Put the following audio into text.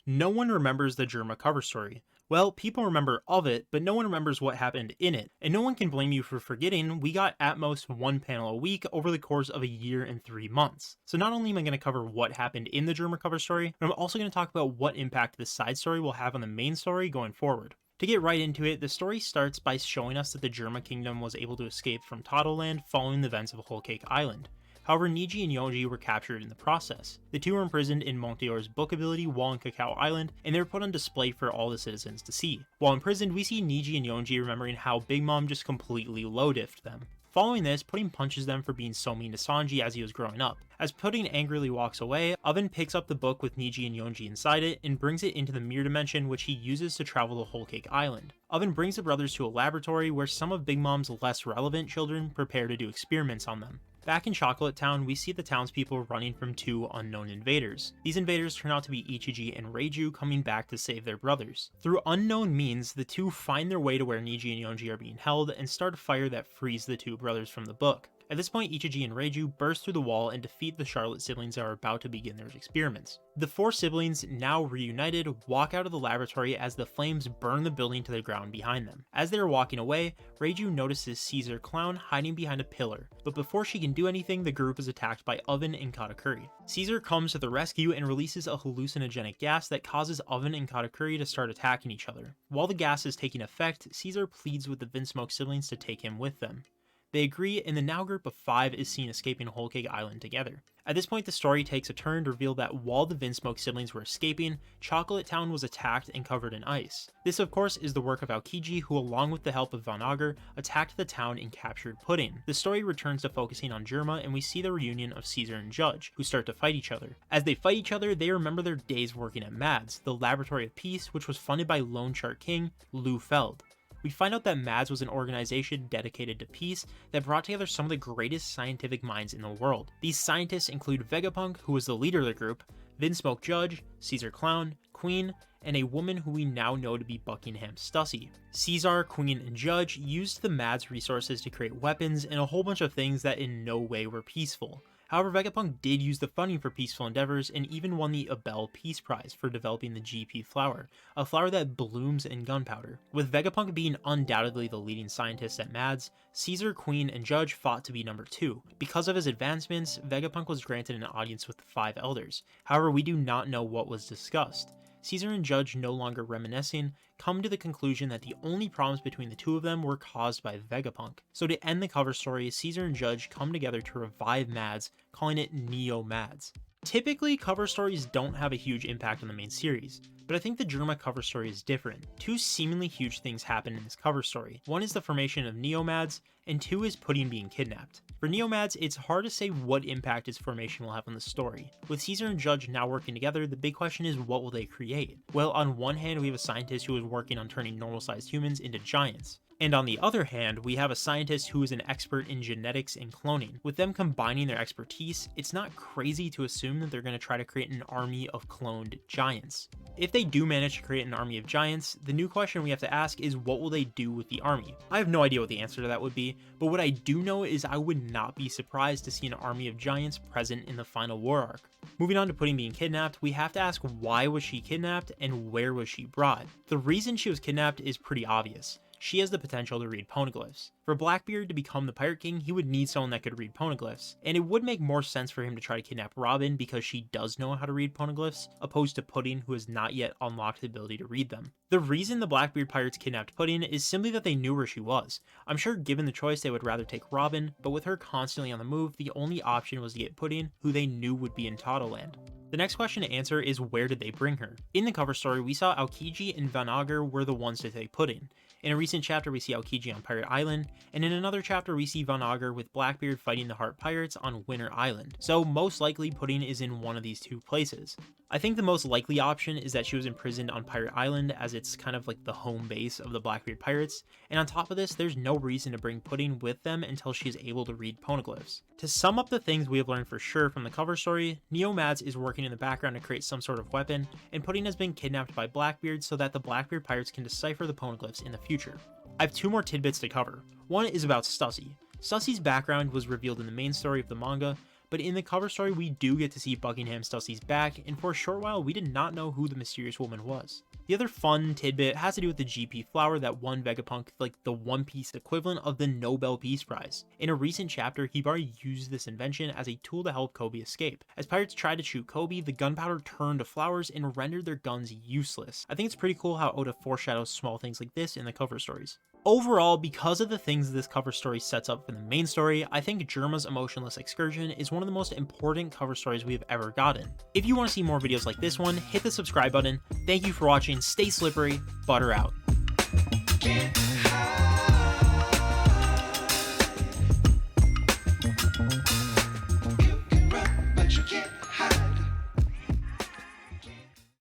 No one remembers the Germa cover story. Well, people remember of it, but no one remembers what happened in it. And no one can blame you for forgetting. We got at most one panel a week over the course of a year and 3 months. So not only am I going to cover what happened in the Germa cover story, but I'm also going to talk about what impact this side story will have on the main story going forward. To get right into it, the story starts by showing us that the Germa kingdom was able to escape from Totoland following the events of Whole Cake Island. However, Niji and Yonji were captured in the process. The two were imprisoned in Monteor's book ability while on Cacao Island, and they were put on display for all the citizens to see. While imprisoned, we see Niji and Yonji remembering how Big Mom just completely low-diffed them. Following this, Pudding punches them for being so mean to Sanji as he was growing up. As Pudding angrily walks away, Oven picks up the book with Niji and Yonji inside it and brings it into the mirror dimension, which he uses to travel to Whole Cake Island. Oven brings the brothers to a laboratory where some of Big Mom's less relevant children prepare to do experiments on them. Back in Chocolate Town, we see the townspeople running from two unknown invaders. These invaders turn out to be Ichiji and Reiju coming back to save their brothers. Through unknown means, the two find their way to where Niji and Yonji are being held and start a fire that frees the two brothers from the book. At this point, Ichiji and Reiju burst through the wall and defeat the Charlotte siblings that are about to begin their experiments. The four siblings, now reunited, walk out of the laboratory as the flames burn the building to the ground behind them. As they are walking away, Reiju notices Caesar Clown hiding behind a pillar, but before she can do anything, the group is attacked by Oven and Katakuri. Caesar comes to the rescue and releases a hallucinogenic gas that causes Oven and Katakuri to start attacking each other. While the gas is taking effect, Caesar pleads with the Vinsmoke siblings to take him with them. They agree, and the now group of 5 is seen escaping Whole Cake Island together. At this point, the story takes a turn to reveal that while the Vinsmoke siblings were escaping, Chocolate Town was attacked and covered in ice. This, of course, is the work of Aokiji, who, along with the help of Von Augur, attacked the town and captured Pudding. The story returns to focusing on Germa, and we see the reunion of Caesar and Judge, who start to fight each other. As they fight each other, they remember their days working at MADS, the Laboratory of Peace, which was funded by Lone Chart King, Lou Feld. We find out that MADS was an organization dedicated to peace that brought together some of the greatest scientific minds in the world. These scientists include Vegapunk, who was the leader of the group, Vinsmoke Judge, Caesar Clown, Queen, and a woman who we now know to be Buckingham Stussy. Caesar, Queen, and Judge used the MADS resources to create weapons and a whole bunch of things that in no way were peaceful. However, Vegapunk did use the funding for peaceful endeavors and even won the Abel Peace Prize for developing the GP flower, a flower that blooms in gunpowder. With Vegapunk being undoubtedly the leading scientist at MADS, Caesar, Queen, and Judge fought to be number 2. Because of his advancements, Vegapunk was granted an audience with the 5 elders. However, we do not know what was discussed. Caesar and Judge, no longer reminiscing, come to the conclusion that the only problems between the two of them were caused by Vegapunk. So to end the cover story, Caesar and Judge come together to revive MADS, calling it Neo MADS. Typically, cover stories don't have a huge impact on the main series, but I think the Germa cover story is different. 2 seemingly huge things happen in this cover story. 1 is the formation of Neomads, and 2 is Pudding being kidnapped. For Neomads, it's hard to say what impact its formation will have on the story. With Caesar and Judge now working together, the big question is, what will they create? Well, on one hand, we have a scientist who is working on turning normal-sized humans into giants. And on the other hand, we have a scientist who is an expert in genetics and cloning. With them combining their expertise, it's not crazy to assume that they're going to try to create an army of cloned giants. If they do manage to create an army of giants, the new question we have to ask is, what will they do with the army? I have no idea what the answer to that would be, but what I do know is I would not be surprised to see an army of giants present in the final war arc. Moving on to Pudding being kidnapped, we have to ask, why was she kidnapped and where was she brought? The reason she was kidnapped is pretty obvious. She has the potential to read poneglyphs. For Blackbeard to become the Pirate King, he would need someone that could read poneglyphs, and it would make more sense for him to try to kidnap Robin because she does know how to read poneglyphs, opposed to Pudding, who has not yet unlocked the ability to read them. The reason the Blackbeard pirates kidnapped Pudding is simply that they knew where she was. I'm sure given the choice they would rather take Robin, but with her constantly on the move, the only option was to get Pudding, who they knew would be in Totoland. The next question to answer is, where did they bring her? In the cover story, we saw Aokiji and Von Augur were the ones to take Pudding. In a recent chapter, we see Aokiji on Pirate Island, and in another chapter, we see Von Augur with Blackbeard fighting the Heart Pirates on Winter Island. So most likely, Pudding is in one of these 2 places. I think the most likely option is that she was imprisoned on Pirate Island, as it's kind of like the home base of the Blackbeard Pirates, and on top of this, there's no reason to bring Pudding with them until she is able to read poneglyphs. To sum up the things we have learned for sure from the cover story, Neo Mads is working in the background to create some sort of weapon, and Pudding has been kidnapped by Blackbeard so that the Blackbeard Pirates can decipher the poneglyphs in the future. I have 2 more tidbits to cover. One is about Stussy. Stussy's background was revealed in the main story of the manga, but in the cover story we do get to see Buckingham Stussie's back, and for a short while we did not know who the mysterious woman was. The other fun tidbit has to do with the GP flower that won Vegapunk like the One Piece equivalent of the Nobel Peace Prize. In a recent chapter, Hibari used this invention as a tool to help Kobe escape. As pirates tried to shoot Kobe, the gunpowder turned to flowers and rendered their guns useless. I think it's pretty cool how Oda foreshadows small things like this in the cover stories. Overall, because of the things this cover story sets up for the main story, I think Germa's Emotionless Excursion is one of the most important cover stories we have ever gotten. If you want to see more videos like this one, hit the subscribe button. Thank you for watching, stay slippery, butter out.